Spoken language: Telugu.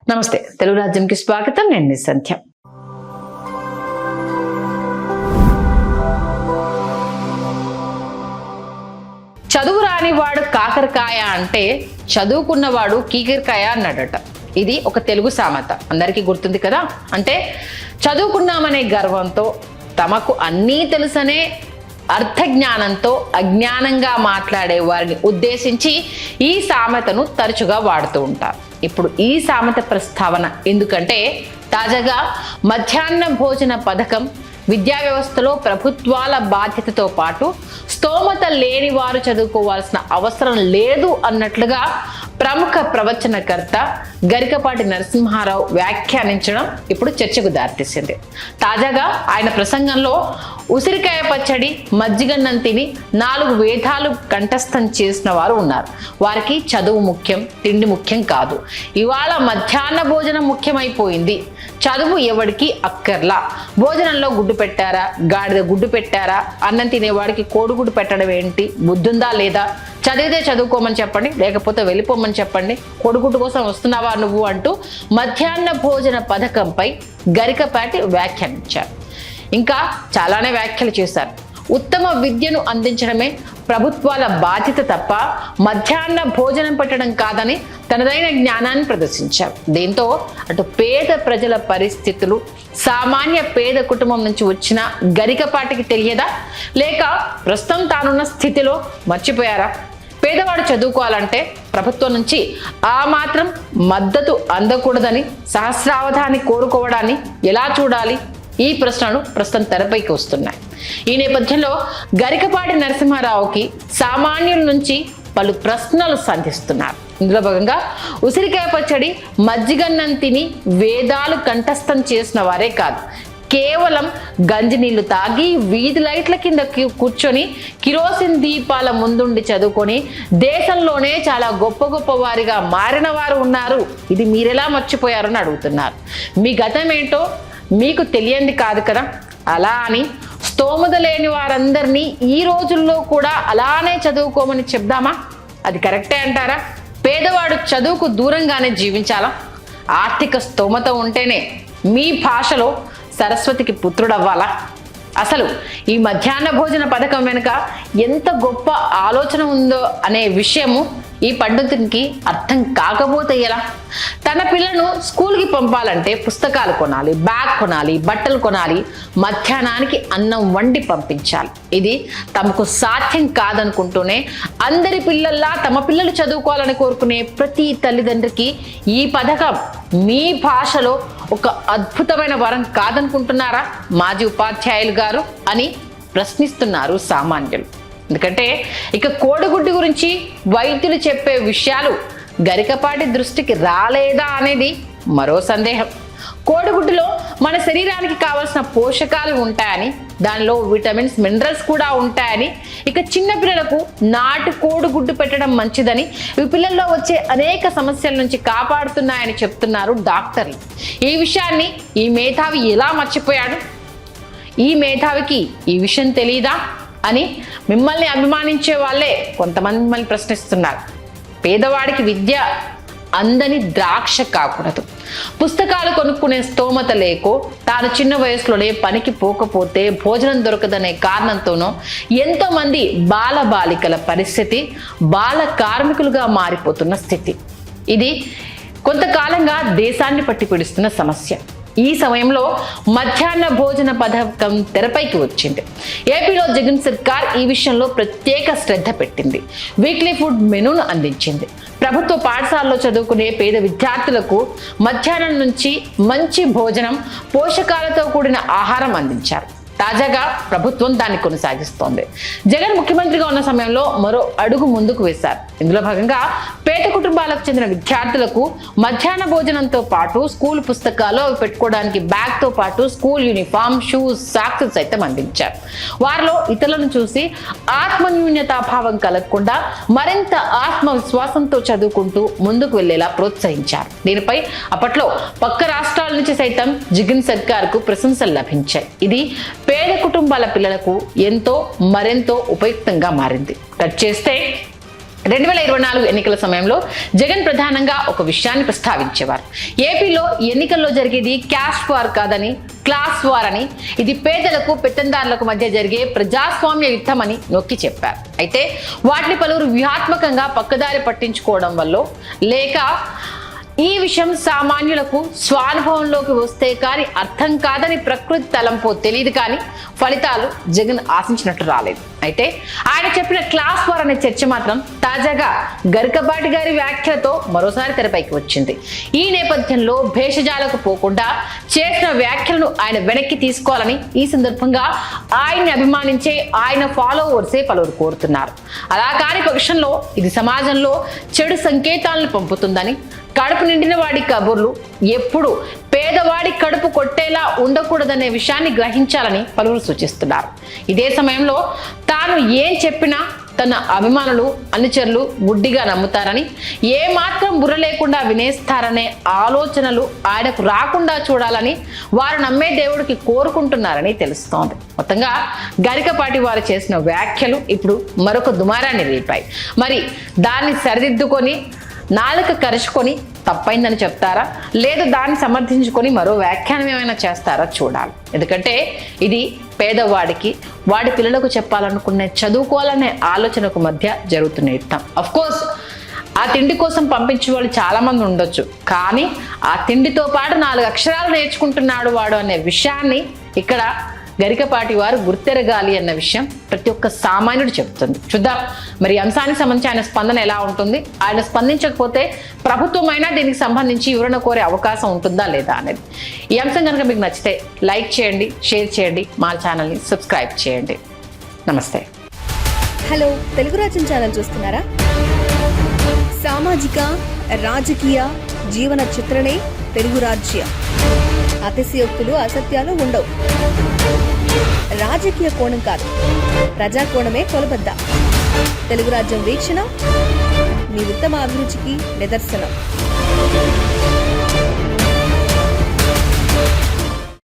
నమస్తే, తెలుగు రాజ్యంకి స్వాగతం. నేను మీ సంధ్య. చదువు రానివాడు కాకరకాయ అంటే చదువుకున్నవాడు కీకరకాయ అన్నాడట. ఇది ఒక తెలుగు సామెత, అందరికీ గుర్తుంది కదా. అంటే చదువుకున్నామనే గర్వంతో, తమకు అన్నీ తెలుసనే అర్థజ్ఞానంతో అజ్ఞానంగా మాట్లాడే వారిని ఉద్దేశించి ఈ సామెతను తరచుగా వాడుతూ ఉంటారు. ఇప్పుడు ఈ సామెత ప్రస్తావన ఎందుకంటే, తాజాగా మధ్యాహ్న భోజన పథకం విద్యా వ్యవస్థలో ప్రభుత్వాల బాధ్యతతో పాటు స్తోమత లేని వారు చదువుకోవాల్సిన అవసరం లేదు అన్నట్లుగా ప్రముఖ ప్రవచనకర్త గరికపాటి నరసింహారావు వ్యాఖ్యానించడం ఇప్పుడు చర్చకు దారితీసింది. తాజాగా ఆయన ప్రసంగంలో ఉసిరికాయ పచ్చడి, మజ్జిగన్నం తిని 4 వేదాలు కంఠస్థం చేసిన వారు ఉన్నారు. వారికి చదువు ముఖ్యం, తిండి ముఖ్యం కాదు. ఇవాళ మధ్యాహ్న భోజనం ముఖ్యమైపోయింది, చదువు ఎవడికి అక్కర్లా. భోజనంలో గుడ్డు పెట్టారా, గాడిద గుడ్డు పెట్టారా, అన్నం తినేవాడికి కోడిగుడ్డు పెట్టడం ఏంటి, బుద్ధుందా లేదా, చదివితే చదువుకోమని చెప్పండి, లేకపోతే వెళ్ళిపోమని చెప్పండి, కోడిగుడ్డు కోసం వస్తున్నావా నువ్వు అంటూ మధ్యాహ్న భోజన పథకంపై గరికపాటి వ్యాఖ్యానించారు. ఇంకా చాలానే వ్యాఖ్యలు చేశారు. ఉత్తమ విద్యను అందించడమే ప్రభుత్వాల బాధ్యత తప్ప మధ్యాహ్న భోజనం పెట్టడం కాదని తనదైన జ్ఞానాన్ని ప్రదర్శించారు. దీంతో అటు పేద ప్రజల పరిస్థితులు, సామాన్య పేద కుటుంబం నుంచి వచ్చిన గరికపాటికి తెలియదా, లేక ప్రస్తుతం తానున్న స్థితిలో మర్చిపోయారా? పేదవాడు చదువుకోవాలంటే ప్రభుత్వం నుంచి ఆ మాత్రం మద్దతు అందకూడదని సహస్రావధాన్ని కోరుకోవడాన్ని ఎలా చూడాలి? ఈ ప్రశ్నలు ప్రస్తుతం తెరపైకి వస్తున్నాయి. ఈ నేపథ్యంలో గరికపాటి నరసింహారావుకి సామాన్యుల నుంచి పలు ప్రశ్నలు సంధిస్తున్నారు. ఇందులో భాగంగా ఉసిరికాయ పచ్చడి, మజ్జిగన్నం తిని వేదాలు కంఠస్థం చేసిన వారే కాదు, కేవలం గంజి నీళ్లు తాగి వీధి లైట్ల కింద కూర్చొని కిరోసిన్ దీపాల ముందుండి చదువుకొని దేశంలోనే చాలా గొప్ప గొప్ప వారిగా మారిన వారు ఉన్నారు. ఇది మీరెలా మర్చిపోయారని అడుగుతున్నారు. మీ గతం ఏంటో మీకు తెలియంది కాదు కదా. అలా అని స్తోమత లేని వారందరినీ ఈ రోజుల్లో కూడా అలానే చదువుకోమని చెప్దామా? అది కరెక్టే అంటారా? పేదవాడు చదువుకు దూరంగానే జీవించాలా? ఆర్థిక స్తోమత ఉంటేనే మీ భాషలో సరస్వతికి పుత్రుడవ్వాలా? అసలు ఈ మధ్యాహ్న భోజన పథకం వెనుక ఎంత గొప్ప ఆలోచన ఉందో అనే విషయము ఈ పండితునికి అర్థం కాకపోతే ఎలా? తన పిల్లను స్కూల్కి పంపాలంటే పుస్తకాలు కొనాలి, బ్యాగ్ కొనాలి, బట్టలు కొనాలి, మధ్యాహ్నానికి అన్నం వండి పంపించాలి. ఇది తమకు సాధ్యం కాదనుకుంటూనే అందరి పిల్లల్లా తమ పిల్లలు చదువుకోవాలని కోరుకునే ప్రతి తల్లిదండ్రికి ఈ పథకం మీ భాషలో ఒక అద్భుతమైన వరం కాదనుకుంటున్నారా మాజీ ఉపాధ్యాయులు గారు అని ప్రశ్నిస్తున్నారు సామాన్యులు. ఎందుకంటే ఇక కోడిగుడ్డు గురించి వైద్యులు చెప్పే విషయాలు గరికపాటి దృష్టికి రాలేదా అనేది మరో సందేహం. కోడిగుడ్డులో మన శరీరానికి కావలసిన పోషకాలు ఉంటాయని, దానిలో విటమిన్స్, మినరల్స్ కూడా ఉంటాయని, ఇక చిన్నపిల్లలకు నాటు కోడిగుడ్డు పెట్టడం మంచిదని, ఈ పిల్లల్లో వచ్చే అనేక సమస్యల నుంచి కాపాడుతున్నాయని చెప్తున్నారు డాక్టర్లు. ఈ విషయాన్ని ఈ మేధావి ఎలా మర్చిపోయాడు? ఈ మేధావికి ఈ విషయం తెలీదా అని మిమ్మల్ని అభిమానించే వాళ్ళే కొంతమంది మిమ్మల్ని ప్రశ్నిస్తున్నారు. పేదవాడికి విద్య అందని ద్రాక్ష కాకూడదు. పుస్తకాలు కొనుక్కునే స్తోమత లేకో, తాను చిన్న వయసులోనే పనికి పోకపోతే భోజనం దొరకదనే కారణంతోనో ఎంతో మంది బాలబాలికల పరిస్థితి బాల కార్మికులుగా మారిపోతున్న స్థితి. ఇది కొంతకాలంగా దేశాన్ని పట్టి పీడిస్తున్న సమస్య. ఈ సమయంలో మధ్యాహ్న భోజన పథకం తెరపైకి వచ్చింది. ఏపీలో జగన్ సర్కార్ ఈ విషయంలో ప్రత్యేక శ్రద్ధ పెట్టింది. వీక్లీ ఫుడ్ మెనూను అందించింది. ప్రభుత్వ పాఠశాలలో చదువుకునే పేద విద్యార్థులకు మధ్యాహ్నం నుంచి మంచి భోజనం, పోషకాలతో కూడిన ఆహారం అందించారు. తాజాగా ప్రభుత్వం దాన్ని కొనసాగిస్తోంది. జగన్ ముఖ్యమంత్రిగా ఉన్న సమయంలో మరో అడుగు ముందుకు వేశారు. ఇందులో భాగంగా పేద కుటుంబాలకు చెందిన విద్యార్థులకు మధ్యాహ్న భోజనంతో పాటు స్కూల్ పుస్తకాలు పెట్టుకోవడానికి బ్యాగ్తో పాటు స్కూల్ యూనిఫామ్, షూస్, సాక్స్ సైతం అందించారు. వారిలో ఇతరులను చూసి ఆత్మన్యూన్యతాభావం కలగకుండా మరింత ఆత్మవిశ్వాసంతో చదువుకుంటూ ముందుకు వెళ్లేలా ప్రోత్సహించారు. దీనిపై అప్పట్లో పక్క రాష్ట్రాల నుంచి సైతం జగన్ సర్కార్కు ప్రశంసలు లభించాయి. ఇది పేద కుటుంబాల పిల్లలకు ఎంతో మరెంతో ఉపయుక్తంగా మారింది. కట్ చేస్తే 2024 ఎన్నికల సమయంలో జగన్ ప్రధానంగా ఒక విషయాన్ని ప్రస్తావించేవారు. ఏపీలో ఎన్నికల్లో జరిగేది క్యాస్ట్ వార్ కాదని, క్లాస్ వార్ అని, ఇది పేదలకు పెత్తందారులకు మధ్య జరిగే ప్రజాస్వామ్య యుద్ధం అని నొక్కి చెప్పారు. అయితే వాటిని పలువురు వ్యూహాత్మకంగా పక్కదారి పట్టించుకోవడం వల్ల, లేక ఈ విషయం సామాన్యులకు స్వానుభవంలోకి వస్తే కానీ అర్థం కాదని ప్రకృతి తలంపో తెలియదు, కానీ ఫలితాలు జగన్ ఆశించినట్టు రాలేదు. అయితే ఆయన చెప్పిన క్లాస్ వార్ అనే చర్చ మాత్రం తాజాగా గరికపాటి గారి వ్యాఖ్యలతో మరోసారి తెరపైకి వచ్చింది. ఈ నేపథ్యంలో భేషజాలకు పోకుండా చేసిన వ్యాఖ్యలను ఆయన వెనక్కి తీసుకోవాలని ఈ సందర్భంగా ఆయన్ని అభిమానించే ఆయన ఫాలోవర్సే పలువురు కోరుతున్నారు. అలా కాని పక్షంలో ఇది సమాజంలో చెడు సంకేతాలను పంపుతుందని, కడుపు నిండిన వాడి కబుర్లు ఎప్పుడు పేదవాడి కడుపు కొట్టేలా ఉండకూడదనే విషయాన్ని గ్రహించాలని పలువురు సూచిస్తున్నారు. ఇదే సమయంలో తాను ఏం చెప్పినా తన అభిమానులు, అనుచరులు గుడ్డిగా నమ్ముతారని, ఏ మాత్రం బుర్ర లేకుండా వినేస్తారనే ఆలోచనలు ఆయనకు రాకుండా చూడాలని వారు నమ్మే దేవుడికి కోరుకుంటున్నారని తెలుస్తోంది. మొత్తంగా గరికపాటి వారు చేసిన వ్యాఖ్యలు ఇప్పుడు మరొక దుమారాన్ని రేపాయి. మరి దాన్ని సరిదిద్దుకొని నాలుక కరుచుకొని తప్పైందని చెప్తారా, లేదు దాన్ని సమర్థించుకొని మరో వ్యాఖ్యానం ఏమైనా చేస్తారా చూడాలి. ఎందుకంటే ఇది పేదవాడికి, వాడి పిల్లలకు చెప్పాలనుకునే, చదువుకోవాలనే ఆలోచనకు మధ్య జరుగుతున్న యుద్ధం. అఫ్ కోర్స్ ఆ తిండి కోసం పంపించే వాళ్ళు చాలా మంది ఉండొచ్చు, కానీ ఆ తిండితో పాటు 4 అక్షరాలు నేర్చుకుంటున్నాడు వాడు అనే విషయాన్ని ఇక్కడ గరికపాటి వారు గుర్తెరగాలి అన్న విషయం ప్రతి ఒక్క సామాన్యుడు చెప్తుంది. చూద్దాం మరి అంశానికి సంబంధించి ఆయన స్పందన ఎలా ఉంటుంది, ఆయన స్పందించకపోతే ప్రభుత్వమైనా దీనికి సంబంధించి వివరణ కోరే అవకాశం ఉంటుందా లేదా అనేది. ఈ అంశం కనుక మీకు నచ్చితే లైక్ చేయండి, షేర్ చేయండి, మా ఛానల్ని సబ్స్క్రైబ్ చేయండి. నమస్తే. హలో, తెలుగు రాజ్యం ఛానల్ చూస్తున్నారా? సామాజిక, రాజకీయ, జీవన చిత్రణే తెలుగు రాజ్యం. అతిశయోక్తులు, అసత్యాలు ఉండవు. రాజకీయ కోణం కాదు, ప్రజా కోణమే కొలబద్ద. తెలుగు రాజ్యం వీక్షణ మీ ఉత్తమ అభిరుచికి నిదర్శనం.